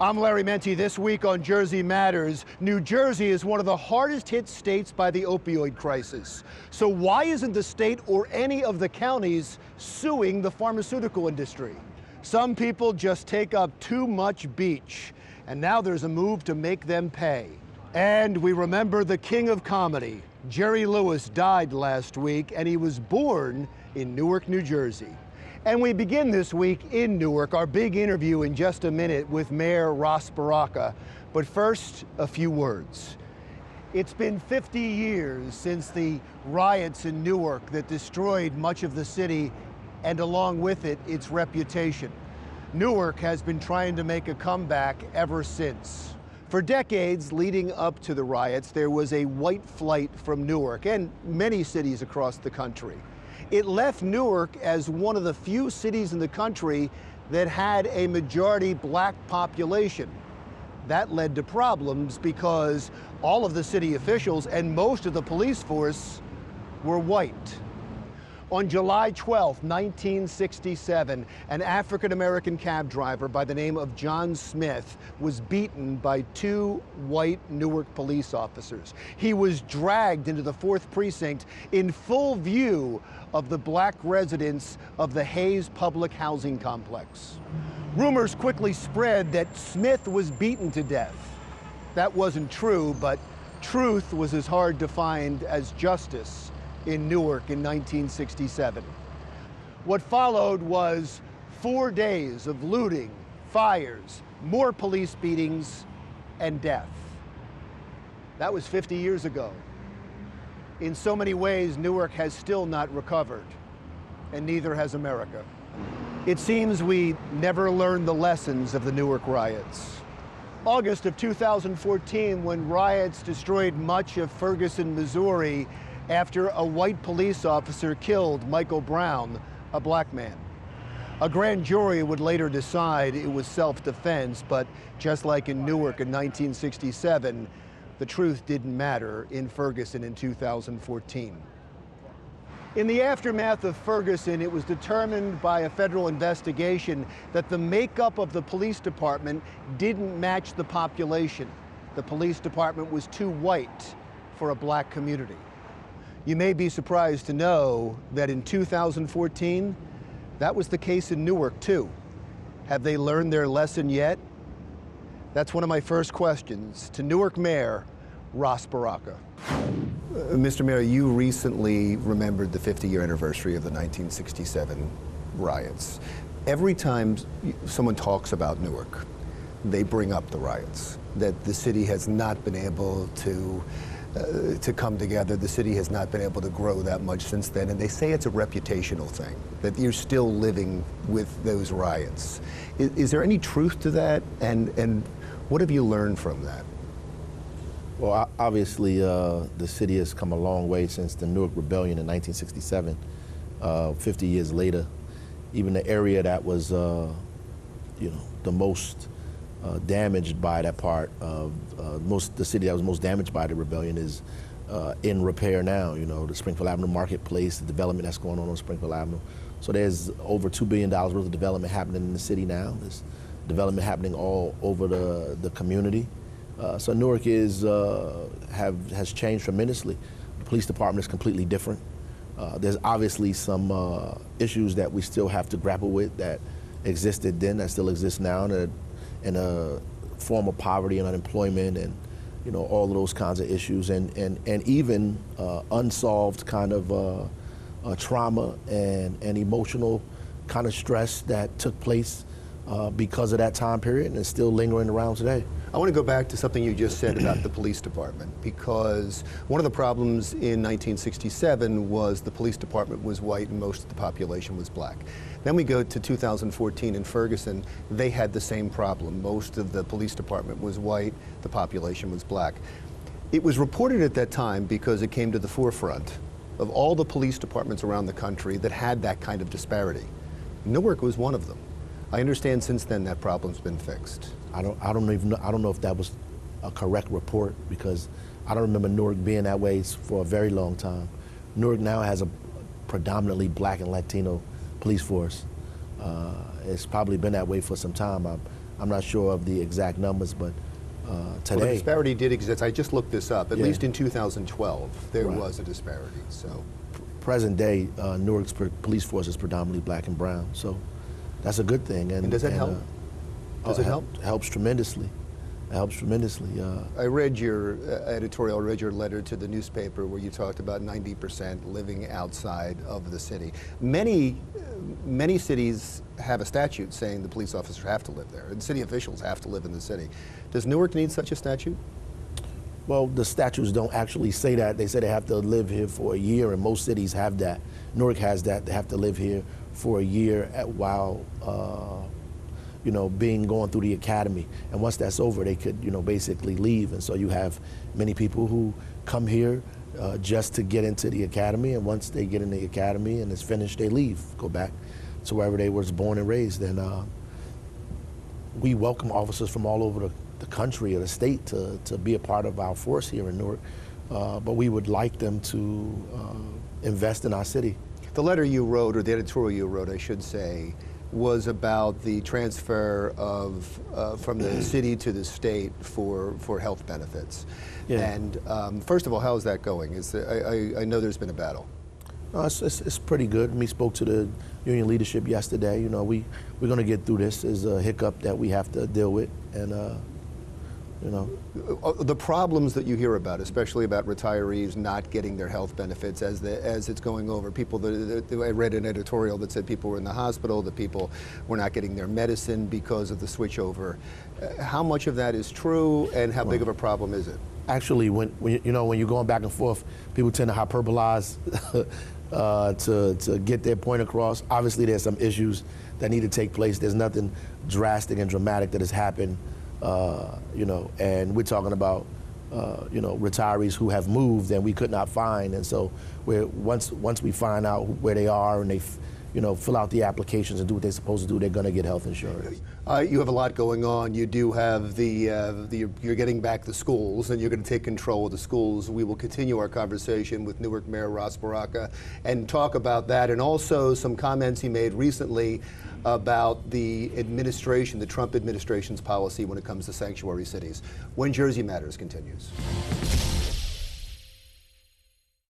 I'm Larry Menti. This week on Jersey Matters, New Jersey is one of the hardest hit states by the opioid crisis. So why isn't the state or any of the counties suing the pharmaceutical industry? Some people just take up too much beach, and now there's a move to make them pay. And we remember the king of comedy. Jerry Lewis died last week, and he was born in Newark, New Jersey. And we begin this week in Newark, our big interview in just a minute with Mayor Ras Baraka. But first, a few words. It's been 50 years since the riots in Newark that destroyed much of the city, and along with it, its reputation. Newark has been trying to make a comeback ever since. For decades leading up to the riots, there was a white flight from Newark and many cities across the country. It left Newark as one of the few cities in the country that had a majority black population. That led to problems because all of the city officials and most of the police force were white. On July 12, 1967, an African-American cab driver by the name of John Smith was beaten by two white Newark police officers. He was dragged into the 4th Precinct in full view of the black residents of the Hayes Public Housing Complex. Rumors quickly spread that Smith was beaten to death. That wasn't true, but truth was as hard to find as justice in Newark in 1967. What followed was 4 days of looting, fires, more police beatings, and death. That was 50 years ago. In so many ways, Newark has still not recovered, and neither has America. It seems we never learned the lessons of the Newark riots. August of 2014, when riots destroyed much of Ferguson, Missouri, after a white police officer killed Michael Brown, a black man. A grand jury would later decide it was self-defense, but just like in Newark in 1967, the truth didn't matter in Ferguson in 2014. In the aftermath of Ferguson, it was determined by a federal investigation that the makeup of the police department didn't match the population. The police department was too white for a black community. You may be surprised to know that in 2014, that was the case in Newark too. Have they learned their lesson yet? That's one of my first questions to Newark Mayor Ras Baraka. Mr. Mayor, you recently remembered the 50-year anniversary of the 1967 riots. Every time someone talks about Newark, they bring up the riots, that the city has not been able to come together. The city has not been able to grow that much since then, and they say it's a reputational thing, that you're still living with those riots. Is there any truth to that, and what have you learned from that? Well, obviously, the city has come a long way since the Newark Rebellion in 1967. 50 years later, even the area that was, the most damaged by that part of the city that was most damaged by the rebellion is in repair now. You know, the Springfield Avenue Marketplace, the development that's going on Springfield Avenue. So there's over $2 billion worth of development happening in the city now. There's development happening all over the community. So Newark has changed tremendously. The police department is completely different. There's obviously some issues that we still have to grapple with that existed then, that still exist now, and a form of poverty and unemployment, and all of those kinds of issues, and even unsolved kind of trauma and emotional kind of stress that took place because of that time period and is still lingering around today. I want to go back to something you just said about the police department, because one of the problems in 1967 was the police department was white and most of the population was black. Then we go to 2014 in Ferguson, they had the same problem. Most of the police department was white, the population was black. It was reported at that time because it came to the forefront of all the police departments around the country that had that kind of disparity. Newark was one of them. I understand since then that problem's been fixed. I don't know if that was a correct report, because I don't remember Newark being that way for a very long time. Newark now has a predominantly black and Latino police force. It's probably been that way for some time. I'm not sure of the exact numbers, but today. Well, the disparity did exist. I just looked this up. At Yeah. least in 2012, there Right. was a disparity. So, Present day, Newark's police force is predominantly black and brown, so that's a good thing. And does that help? Does it help? Helps tremendously. It helps tremendously. I read your editorial, I read your letter to the newspaper where you talked about 90% living outside of the city. Many cities have a statute saying the police officers have to live there, and city officials have to live in the city. Does Newark need such a statute? Well, the statutes don't actually say that. They say they have to live here for a year, and most cities have that. Newark has that. They have to live here for a year while going through the academy. And once that's over, they could, basically leave. And so you have many people who come here just to get into the academy, and once they get in the academy and it's finished, they leave, go back to wherever they was born and raised. And we welcome officers from all over the country or the state to be a part of our force here in Newark, but we would like them to invest in our city. The letter you wrote, or the editorial you wrote, I should say, was about the transfer of from the city to the state for health benefits. Yeah. And first of all, how is that going? I know there's been a battle. No, it's pretty good. We spoke to the union leadership yesterday. We're going to get through this. There's a hiccup that we have to deal with, and the problems that you hear about, especially about retirees not getting their health benefits as it's going over. People I read an editorial that said people were in the hospital, that people were not getting their medicine because of the switchover. How much of that is true, and how big of a problem is it? Actually, when you're going back and forth, people tend to hyperbolize to get their point across. Obviously, there's some issues that need to take place. There's nothing drastic and dramatic that has happened. And we're talking about, retirees who have moved and we could not find. And so once we find out where they are and they, fill out the applications and do what they're supposed to do, they're going to get health insurance. You have a lot going on. You do have you're getting back the schools, and you're going to take control of the schools. We will continue our conversation with Newark Mayor Ras Baraka and talk about that, and also some comments he made recently about the Trump administration's policy when it comes to sanctuary cities, when Jersey Matters continues.